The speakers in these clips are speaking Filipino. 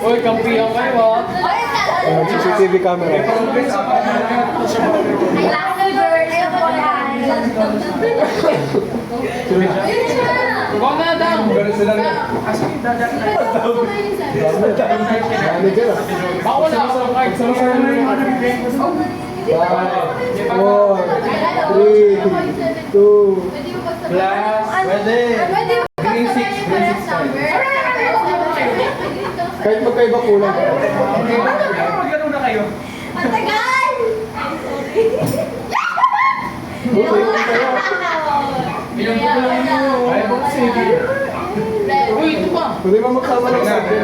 Uy, kampiyan kayo ah. CCTV camera. Huwag na daw. Ako wala ako ng card. 5, 4, 3, 2. Pwede. Green 6. Kahit magkaiba kulang. Maglaro na kayo. Matagal! Ilang ko lang yun. Ay, sige. Uy, ito pa. Pwede ba magsama ng sabi?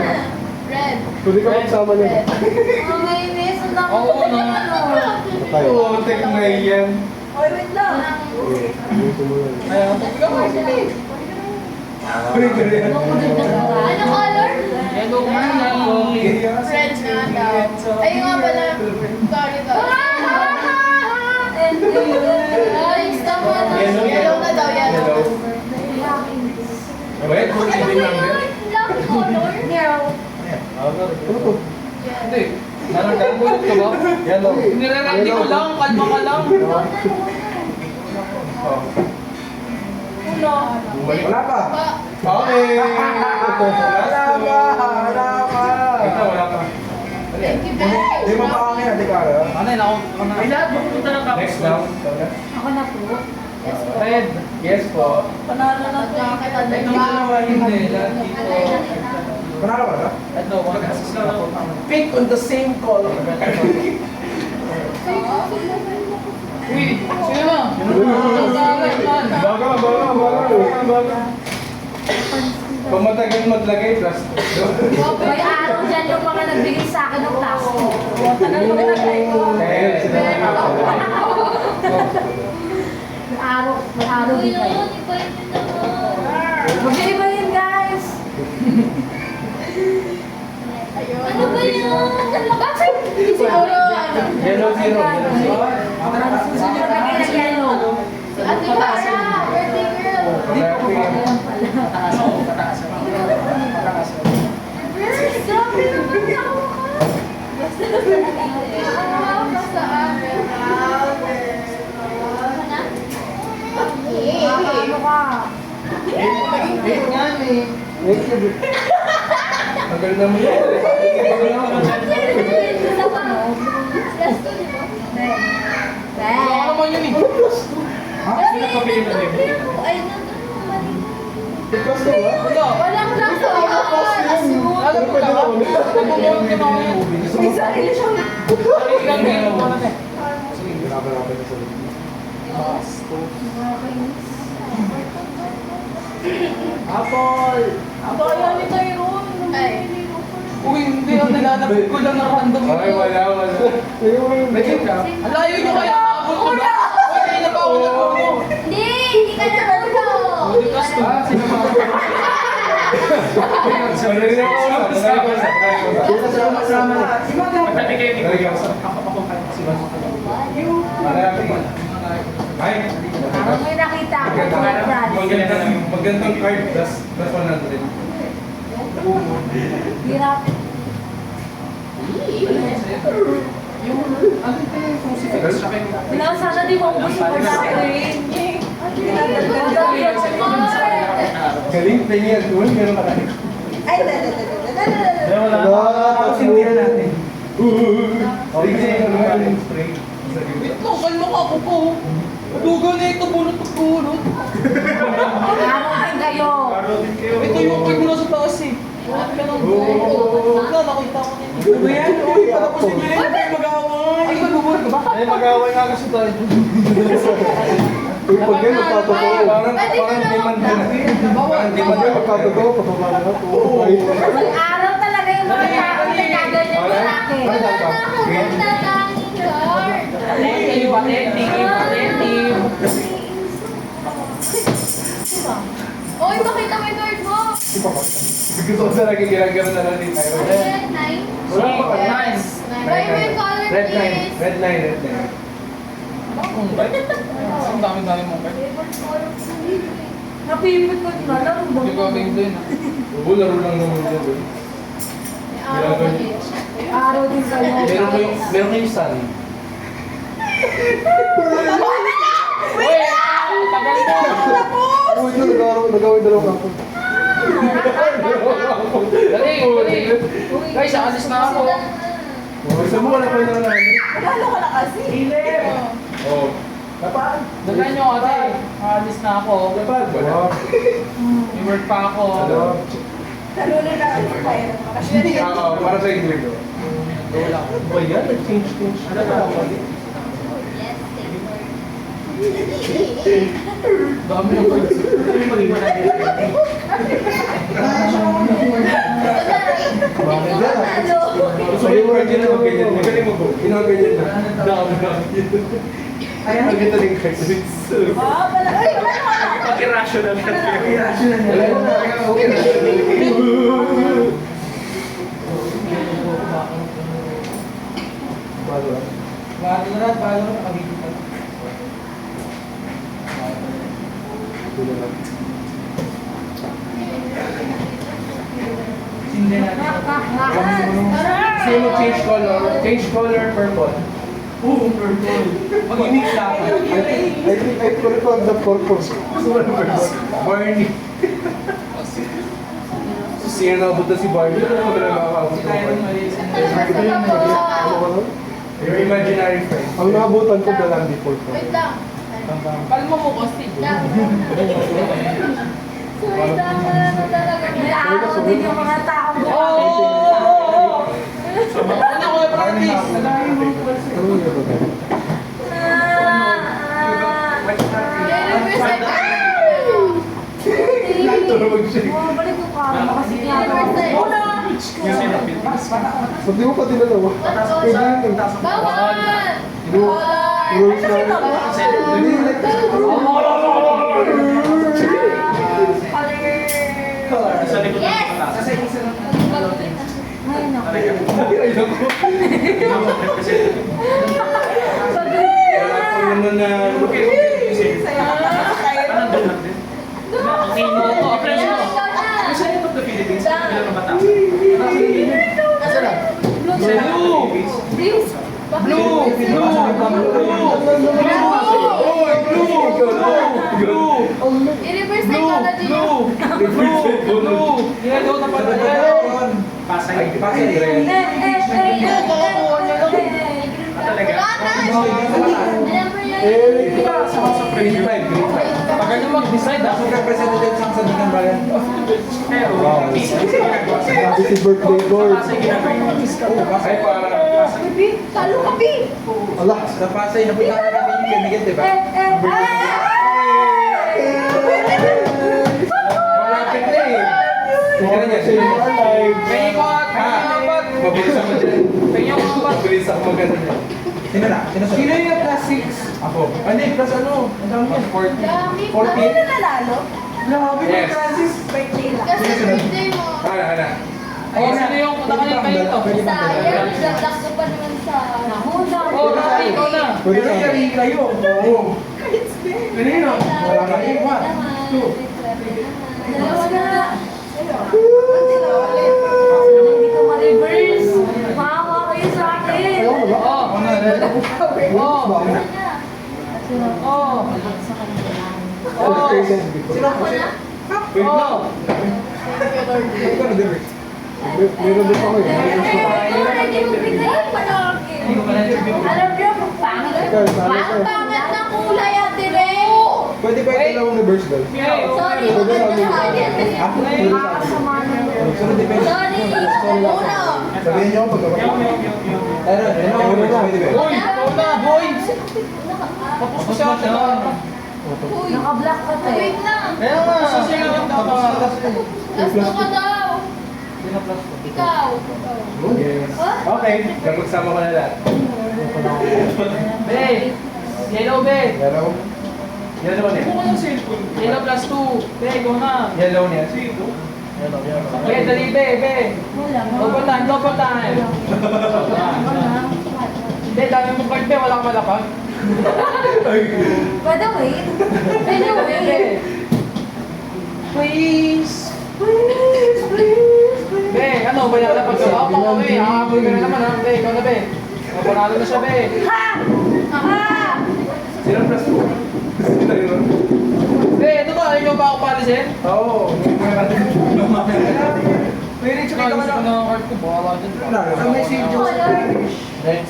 Red. Pwede ka magsama niya. Ang mainis. Ang dami Oo, ko no. Tayo. Oo, tek na yan. Oy, wait lang. Dito mo yan. Kaya, ikaw mo. Ano color? Yellow man lang. Red na daw. Ay, nga pala. Sorry, sorry. Ay, tama na. Yellow na daw, yellow. Wait, kung hindi number. Lucky color? Ano to? Hindi. Nararamdaman ka ba? Yellow. Nire-ready ko lang. Kalma ka lang. Wala pa. Okay. Wala pa. Ito, wala pa. Thank you, guys. Di mo pa kami natin ka. Ano yun ako? Ay, lahat pupunta ng kapos. Next now. Ako na po. Red. Yes po. Panalo na nakakita na Ito dalawa hindi. Lahat dito. Panalo ba na? Ito, mag-assist lang ako. Pick on the same color. Uy, sino ba? Baga. Kung matagal maglagay, plus. May araw dyan yung mga nagbigay sa akin ng plastic. Tagal ko na kayo. May araw din kayo. Mag-iba yun, guys. Ano ba yun? Bakit? Siguro, ano? Yellow zero. Susunod na kayo ng yellow. Ate Mara, birthday girl. Sabi naman ako ka. Basta sa amin. Ano ka? Tagal na mo yan. Wala ka naman yun eh. Pinapapili na din. Ay, nandun naman. Wala. Walang nasa Alam mo ka ba? Nagmumulong din ako yun. may sarili siyang Ilang game mo na eh. Apple! Kaya ni Tyrone. Uy, hindi. Ang nilalapit ko lang na random. Okay, wala. Naging ka? Ang layo nyo kaya nakabot ko ba? Uy, kayo na pa ako na po. Hindi! Hindi ka na ulo! Hindi ka sto. Sino ba? Sorry na ako. Magtabi kayo ni Kuya. Ay, Parang may nakita ako. magandang card, plus 100. Hirap. Wala, sana di mo ubus yung pagkakuin. Galing, pengen doon, meron ka tayo. Ay, Tapos hindi na natin. Spray. Wait lang, kalma ka ako po. Dugo na ito, bunot at bunot. Araw kayo. Ito yung pag mula sa taas eh. Wala ka nang wala, nakita ko na yun. Ano yan? Uy, patapusin nyo na yung mag-away. Ay, magbubulot ka ba? Ay, mag-away nga kasi tayo. Uy, pag yan, magkatotoo. Parang demand na. Parang demand na. Magkatotoo, patama na ito. Mag-araw talaga yung mga tao na gaganyan sa akin. Kayo ba, Team? Team. Oy, makita mo yung card mo. Gusto ko sa lagi ginagawa na lang din tayo. Red 9. Wala pa ka. Nice. Buy mo yung color, Red line. please. Red line, red line. Ang dami-dami mong card. Favorite color ko sa libre. Napipit ko na lang. Hindi ko game din. Oo, laro lang naman yan. Araw din kayo. Meron kayong sun. Uy! Tagal mo! Oo, ito nagawin dalawang ako. Dali, dali. Guys, alis na ako. Gusto mo wala pa yung nanay? Lalo ka na kasi. Oo. Dapat. Dagan nyo ate. Alis na ako. Dapat. Wala. May work pa ako. Lalo na lang ako kaya. Oo, para sa English. Go lang. Ba yan? Nag-change. Ano ba ako? Dami ng words. Gusto mo yung word yun na mag-ganyan. Magaling mo po. Ginaganyan na. Dami. Ay, ang ganda ng cartoons. Pag-irrational ka. Okay na. Balo. Balo na nakabigit ka. Hindi natin. Sino change color? Change color, purple. Oo, purple. Mag-imix lang. I prefer the purpose. Barney. Sino na abot na si Barney? Ano ba na nakakabot Si na Tyron Barney? Malis. Ano ba nun? Your imaginary friend. Ang naabutan ko na lang before ko. Wait lang. Kalma mo kasi. Lang. Wait lang na talaga. Naawa din yung mga tao. Oo! Ano ko practice? Ano yung ba? Tulog siya. Balik ko ka. Kasi nga. Ba't di mo pa dinalawa? Pwede yun. Bawal! Rules na yun. Hindi, like, Yes! Ay, naku. Ano na... Okay mo ako. Apply mo. I-reverse psychology. Ginagawa na pala yan. Pasay. Pasay. Tagal nyo mag-decide ah. Representative sang Sandigan Bayan. wow. Happy birthday, Lord. Ay, para... Talo ka, Pi! Ala, Sa Pasay, napunta ka natin yung kemigal, di ba? Malapit na eh. Kaya niya, siya yung alive. Pahingin ko at apat. Mabilis ako dyan. Pahingin ko apat. Mabilis ako maganda dyan. Sino na? Sino sa? Sino yung plus 6? Ako. Ano eh, plus ano? Ang dami yan. 40. Dami. 14. Ano nanalo? Grabe Yes. Francis. Birthday lang. Kasi birthday mo. Ana. Oh, sino yung nakalip kayo ito? Sayang, nagdagdag ko pa naman sa... Nahunda. Oh, Rafi, ikaw na. Pwede Pero ka. yari kayo. Oo. Kanino? Wala ka rin. One, two. Dalawa na. Hindi ko ma-reverse. Maawa kayo sa akin. Ayaw mo ba? Oh. Ano na? Oh. Ba? Oh. Oh. Sino po siya? Oh. Ikaw na, Derek. Meron din ako eh. Alam niyo, pangit. Ikaw, sali ka. Pangit na kulay ate Ren. Pwede ba yung dalawang reverse doon? Okay. Sorry, maganda sa akin. Ako? Nakakasama na yun. Sunod depende. Sorry, uno. Sabihin niyo ako pag Pero, ano ako pwede ba? Boy, ikaw na, boy. Tapos ko siya. Uy, naka-block ka to. Wait lang. Kaya nga. Susunod ang tatawa. Last ka daw. Ikaw. Yes. Okay. Napagsama ko na lahat. Be. Yellow, be. Yellow. Yellow niya. Yellow plus 2. Be, go na. Yellow niya. Be, dali, be, be. Wala. Double time, double time. Be, dami mo card, be. Wala kang malapag. By the way, Be. Please, please, please, please. Be, ano, bayala pag sa ako mo, be. Hakapoy ka na naman, ha? Be, ikaw na, be. Mapanalo na siya, be. Ha! Ha! Sino plus 2? Sino yun? Be, ito ba? Ikaw ba ako palisin? Oo. Pwede siya kayo na ng card ko. Bahala dyan. Color.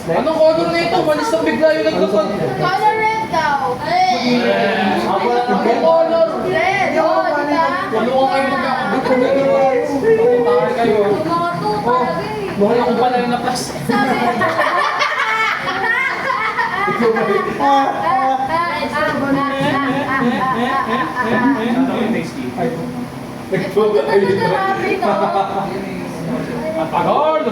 Anong color na ito? Malis na bigla yung nagkakot. Color red daw. Anong color? Red. Oh, di ba? Tulungan kayo magkakabit. Takay kayo. Yung mga to talaga eh. Buhay ako pala yung na-plus. Sabi. Ang pagod!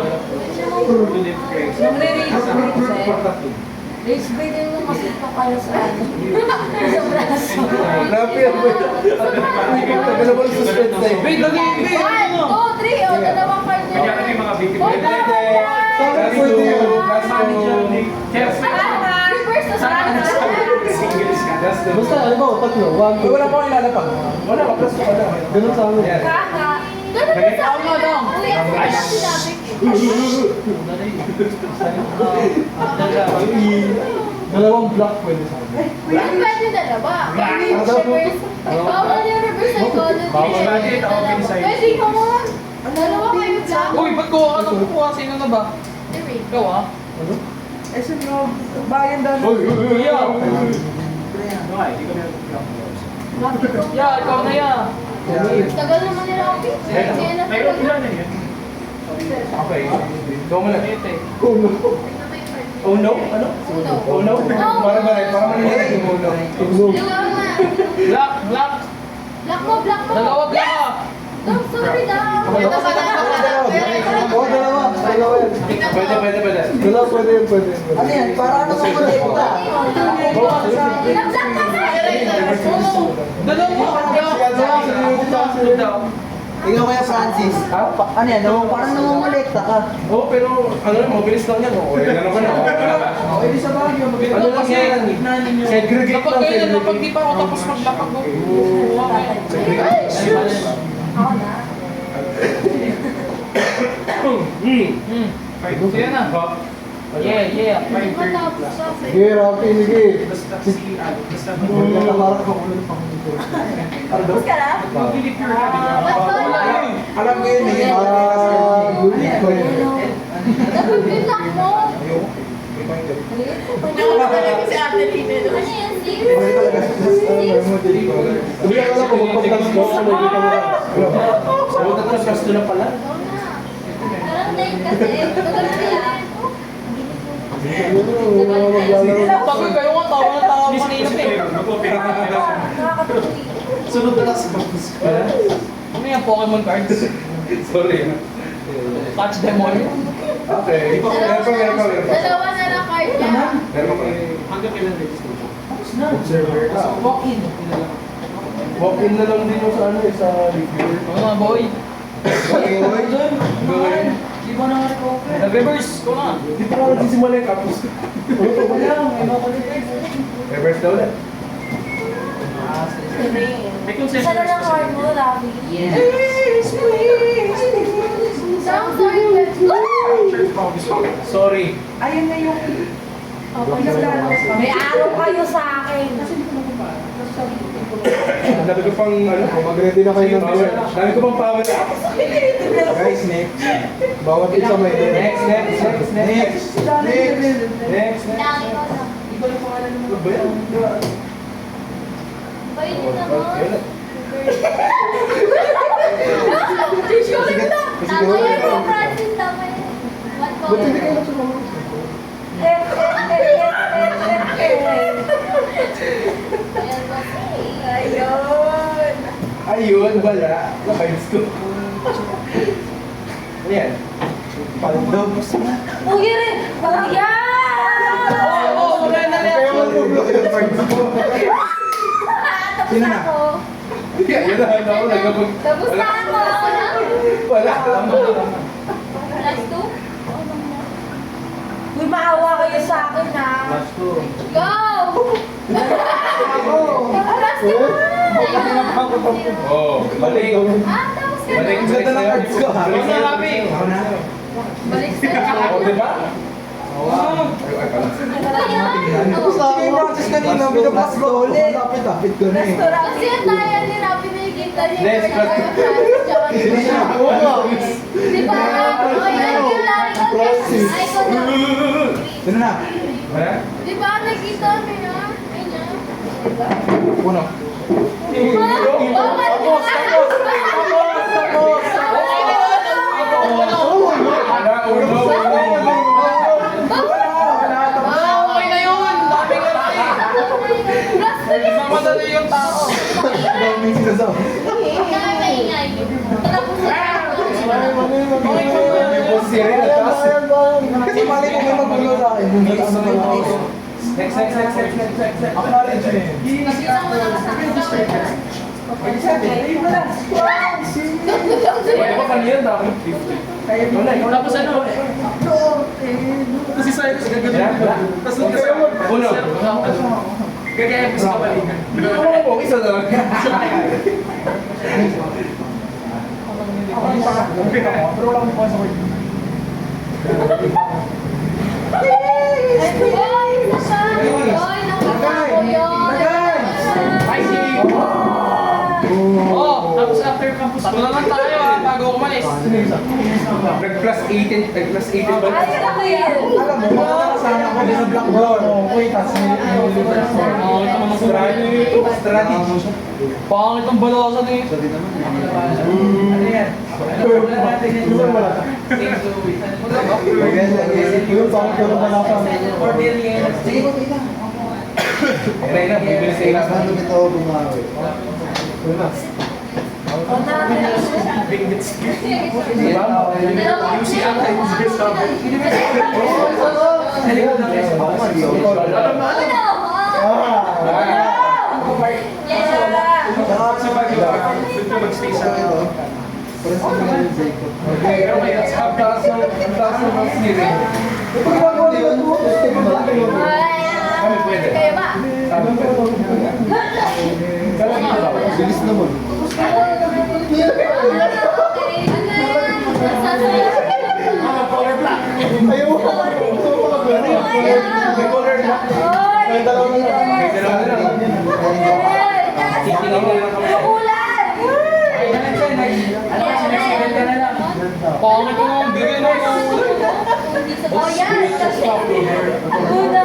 Race bay din mo kasi ito kayo sa ano. Sa braso. Grabe yan, boy. Tagal naman suspense na yun. Wait, lagi! Wait! 1, 2, 3. O, dalawang card nyo. Sabi ko yun. Reverse na sa akin. Basta, ano ba, tatlo, 1, 2. Wala pa akong ilalapag. Wala pa, plus 2 ka na. Ganun sa amin. Kaka. Ganun ba sa akin? Uy, ako na sinabi. Dalawang block pwede sa amin. Ang pwede dalawa. Reverse. Bawal yung reverse psychology. Pwede ka mo. Dalawa kayo lang. Uy, ba't ko? Anong kukuha? Sino na ba? Ikaw, ah? Ano? Bayan daw. Yeah, ikaw na yan. Tagal naman nila ako. Kaya na tagal. Okay. Ikaw mo lang. Uno. Oh no? Ano? Uno. Oh no? Para malinaw yung oh no. Uno. Lugaw na. Black, black. Black mo, black mo. Dalawa black, ah. No, sorry daw. Oo, dalawa. Dalawa yan. Pwede. Dalawa pwede yun, pwede. Ano yan? Para ano sa kolekta? Nag-black ka na. Dalawa mo. Ikaw kaya Francis? Ano yan? Parang nangungulekta ka. Oo, pero ano lang, mabilis lang yan. Okay na naman ako. Okay, di sa bagyo. Ano lang yan? Segregate Kapag lang. kayo na, kapag di pa ako tapos maglapag mo. Ay, shoot. Ako na. Sige na. Yeah. Hindi ko tapos sa Sige, Rafi, sige. Ano Nakamarap ako ulo ng pangungkol. Tapos ka na? Alam ko yun eh. Gulit ko yun. Dapat black mo. Si Ate Lina. Ano yan, sis? Hindi ka lang kung magpaplas mo. Hindi ka lang. Sabi ka plus gusto na pala. Parang 9 kasi. Tagal na yan. Sabi kayo nga, tawa na tawa kanina eh. Nakakatuloy. Sunod na lang sa bagus ko. Ano yan, Pokemon cards? Sorry. Touch them all. Okay. Meron pa. Dalawa na lang card niya. Meron pa. Observer ka. Walk-in. Walk-in na lang din yung sa ano eh, sa reviewer. Ano nga, boy? Gawin. Di ba na-recover? Nag-reverse ko na. Hindi pa nga nagsisimula yung kapos. Reverse daw ulit. Isa na lang card mo, Ravi. Sound sorry, let's go! Sorry. May araw kayo sa akin. Dami ko pang ano. Mag-ready na kayo ng beer. Dami ko pang power. Guys, next. Bawat isa may Next. Lagi ko lang. Ano ba yan? Bayin mo naman. Ayun. Tama yan po, Francis. Tama yan. One Ba't hindi kayo color. sumama? Ayun. Ayun, wala. Nakayos ko. Ano yan? Paldo. Uy, rin. Yan! Oo, wala na Kaya yan. mag-block yung cards mo. Tapos na ako. Ayun na, ako nagkapag... Tapos na ako. Wala. Last two? Uy, maawa kayo sa akin ha. Go! Last two. Oh, balik. Ah, tapos ka Balik. na. Ganda ng cards ko, ha? Balik na, Rapi. Ako na. Balik sa O, diba? Ano ba yan? Tapos na kayo Francis kanina, binabas ko ulit. Lapit ko na eh. Kasi yung tayo ni Rapi nakikita niya Let's yung kaya Francis tsaka Di ba? Oh, yan yung lari ko. Francis. Ay, ko na. Sino na? Wala? Di ba nakita mo na? Ay na. Uno. Wala, uno. Okay na yun! Dami ka na eh! Mamadali yung tao! Daming sinasabi. Kasi mali ko may magulo sa akin. Yung mataas na yung Next. Ako na rin siya eh. Pwede ba kanina dapat 50? Tapos ano? Kasi sa'yo, kasi gagawin mo. Tapos nung kasi Uno. gagaya mo sa kabalikan. Hindi ko mo po, isa na lang. Pero wala akong pasa ko. Ay, si... Oh, tapos after campus, tatlo naman tayo ha, bago ako umalis. Nag-plus 18 ba? Alam mo, makakasana ko din sa blackboard. Okay, tapos may Oo, ito mga Strategy. Pangit ang balasan eh. Ano yan? Wala. Yung pangit ko na wala pa. Sige mo, tita. Kaya na, bibili sa ilas. Paano ito bumawi? Wala. Mag-stay sa ito. Okay, Pero may ang taas ng mas nila. Kami pwede. Kaya ba? Bilis naman. Ayaw mo. May color na. May dalawa na lang. May dalawa na lang. Titingin na lang kami. Pangit ko nga, bigay na yun. Oh, yan! Una!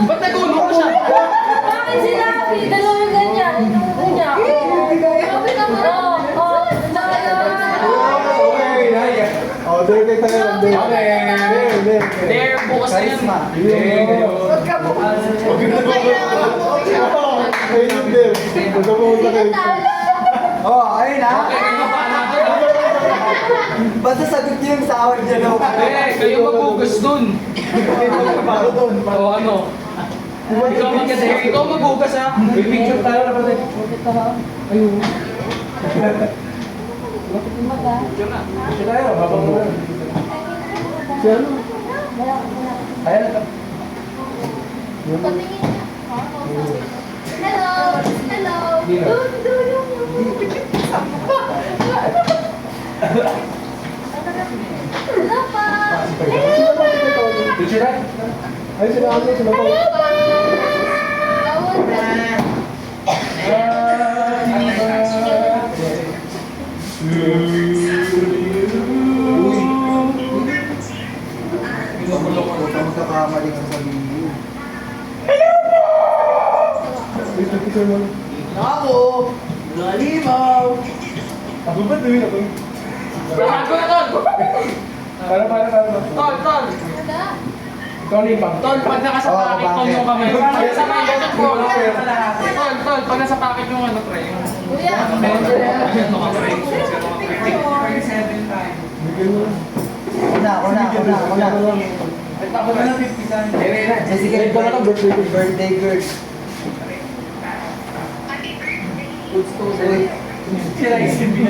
Ba't nag-uno ko siya? Bakit sila? Dalawang ganyan. Ganyan. Sabi ka mo. Oh, Oh, dare kayo tayo. There, bukas na yan. Ayun yung dare. Magkapunta kayo. Oh, ayun na. Basta sagot niyo yung sahod niya daw. Kayo maghugas dun. Para doon. O ano? Ikaw maghugas ha. May picture tayo na pati. Ayun. Picture na. Picture tayo, habang mo. Si ano? Ayan na. Patingin niya. Hello! Hello! Hello pa! Hello pa! Picture na. Ay, sila ano? Sila pa. Hello pa! Tawag ka. Magkakamali ka sabihin. Picture mo. Ako! Nalimaw! Ako ba doon ako? Bago na tol! Para. Tol! Wala. Ikaw na yung pang. Tol, pag nasa packet tol yung kamay. Pag nasa packet ko. Tol, pag nasa packet yung ano pre. Kuya! Ano ka pre? Ako na. Ako na lang 50 cents. Jessica, ito na lang birthday girl. Sila isipin.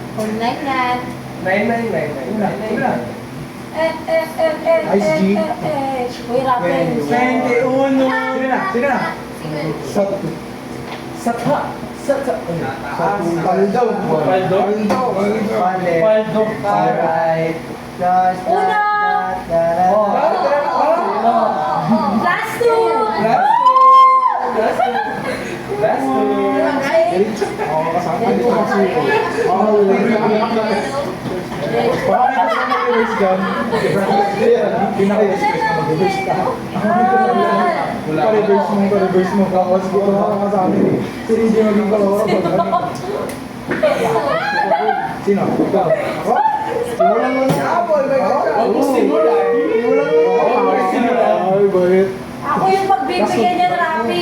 Online yan. 9999. Ice G. Uy, rapin. 21. Sige na. Sa Paldo. Paldo? Paldo. Alright. Just Uno. Last two. Last two. Oo, kasama dito kasi. Oo, bakit ka sa mag-reverse dyan? Pinaka-reverse ka mag-reverse ka. Pa-reverse mo. Kawas ko ka sa amin eh. Sino hindi maging kalawara ba? Sino? Ikaw? Ako? Simulan mo na. Simula. Ay, bakit? Ako yung magbibigay niya ng rapi.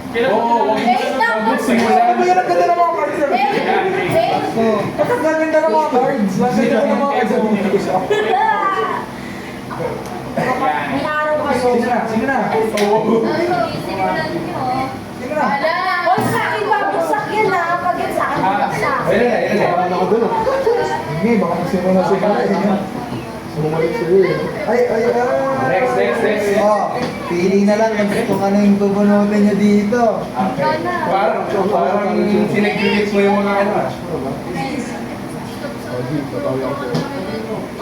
Wait lang. Ano ba yan? Ang ganda ng mga cards na. Ang ganda ng mga cards. Ang ganda ng mga cards. Hindi ko siya. May araw kayo. Sige na. Simulan niyo. Sige na. Hoy, sa akin babagsak yan ha. Pag yan sa akin babagsak. Ayun na. Wala ako dun. Hindi, baka magsimula si Kara eh. Bumalik sa'yo eh. Ay. Next. Oh, pili na lang kung ano yung bubunutin nyo dito. Parang sinag-release mo yung mga ano.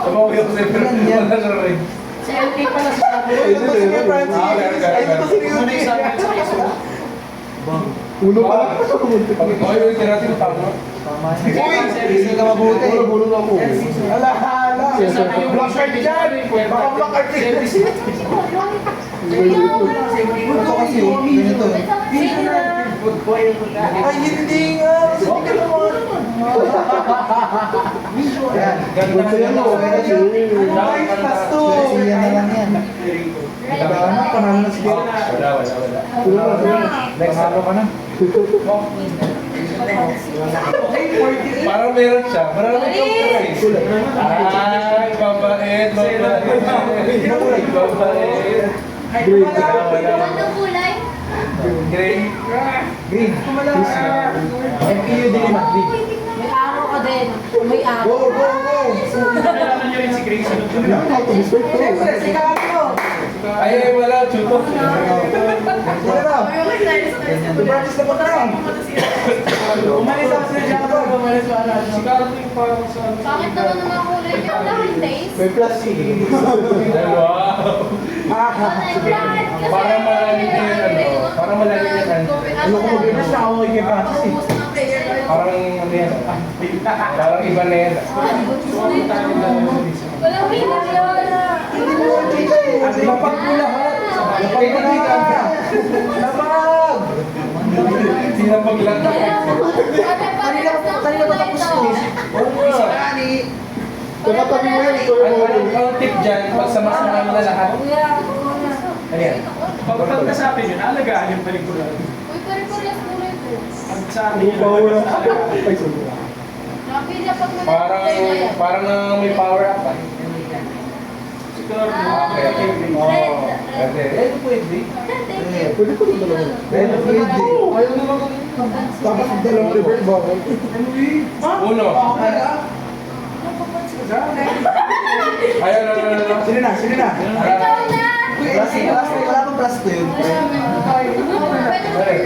Tumawi ako sa'yo pero wala na rin. Ito to si Kuya Francis. Ito to si Kuya. Uno pa lang. Okay, yung tiratin mo tama. Tama yan. Pili ka mabuti. Bulong ako. Ala. Black card dyan. Baka black card dyan. Ito kasi, ganito. Ay, hindi nga. Kasi hindi ka naman. Yan. Ganda yan mo. Ay, pasto. Kasi yan na lang yan. Panalo na si Kira. Wala. Next ano ka na? Parang meron siya. Marami kang price. Ay, babait. Anong kulay? Gray. Green. MPU din naman. Green. May araw ka din. May araw. Go. Siyempre, si Karo. Ay, wala. Chuto. Sige na. Practice na po na. Umalis ako sila dyan ako. Umalis wala. Si Carlo yung parang sa ano. Bakit naman ng mga kulay niyo? Wala kang taste? May plus C. Wow. Parang malalim din yung ano. Parang malalim yung ano. Ano ko mag-reverse na ako kay Francis eh. Parang ano yan. Parang iba na yan. Walang pinag yun. Lapag mo lahat. Lapag mo na. Lapag! Sinapaglang. Kanina pa tapos to. Pagkatabi mo yan, ito yung Ang tip dyan, pag sama-sama mo na lahat. Ano yan? Pag pagkasabi nyo, naalagaan yung palikulan. Uy, pare-parehas kulay ko. Ang sa amin Hindi yung pa wala. Ay, sorry. Nakapila pag manatapos Parang may power up ah. Okay. Pwede. Eh, pwede. Pwede ko yung dalawa. Ayaw naman kung tapos yung dalawang reverse bubble. Uno. Ayaw na. Sige na. Ikaw na! Plus, wala bang plus to yun?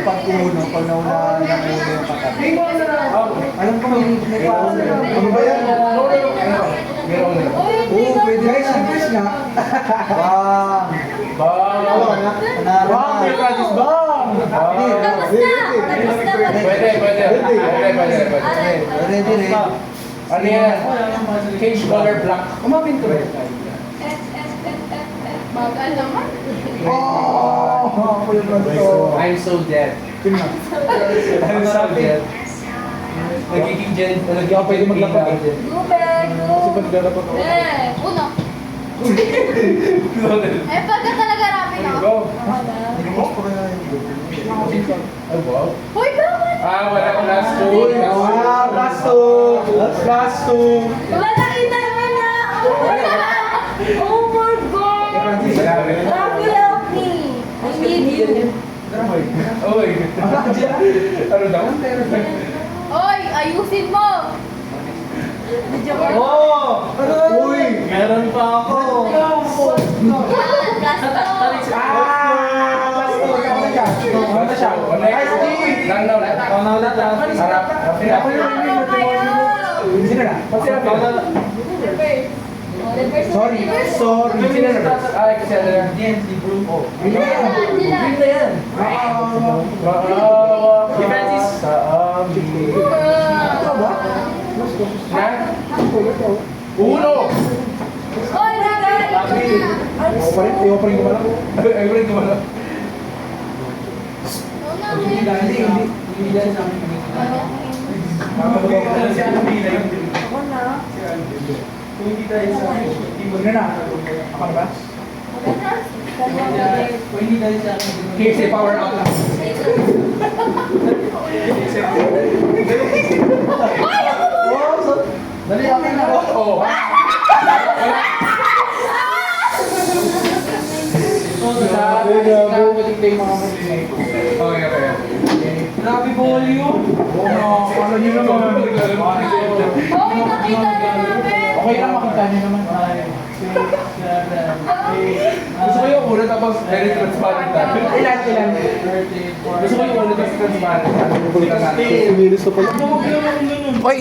Pag uno, pag nauna ng uno yung katabi. Alam ko may power. Ano ba yan? Meron na. Oo, pwede guys. Reverse nga. Bang! Wala ka na. Panalo Bang! May na. practice bang! Tapos na! Tapos na! Pwede. Ready, ready. Ano yan? Cage color black. Kumapin to. Bagal naman. Oh! Ako yung ganito. I'm so dead. Yun na. I'm so dead. Nagiging gen. Hindi ako pwede maglapag. Gubel! Kasi pag lalapat ako. Uno. Eh, pagka talaga rapin ako. Go. Nag-post pa kaya yun. Oh, wow. Hoy, bakit? Wala ko last two. Ah, plus two. Plus two. Malaki naman na! Oh my God! Rapi, help me! I need you. Oy. Ano daw? Hoy, ayusin mo! Medyo ba? Oh! Uy! Meron pa ako! Yan, Gaston. Ano na siya? Lang na ulit. Ikaw na ulit. Harap. Ano kayo? Sino na? Ikaw na ulit. Sorry. Sino na? Ay, kasi ano yan? Defense is- Sa amin. Uno! Oy, I-opening ko pa lang. Every ko wala. Hindi yan sa amin. Si ano bila yung Ako na. Kung hindi tayo sa Huwag na na. Ako na ba? Kung hindi tayo sa KFC power out lang. Dali, akin na. Oo. Grabe volume! Ano nyo naman? Okay, nakita na namin. Okay lang makita nyo naman. Gusto ko yung una tapos very transparent na. Ilan? Gusto ko yung una tapos transparent na. Minus na pala. Oy!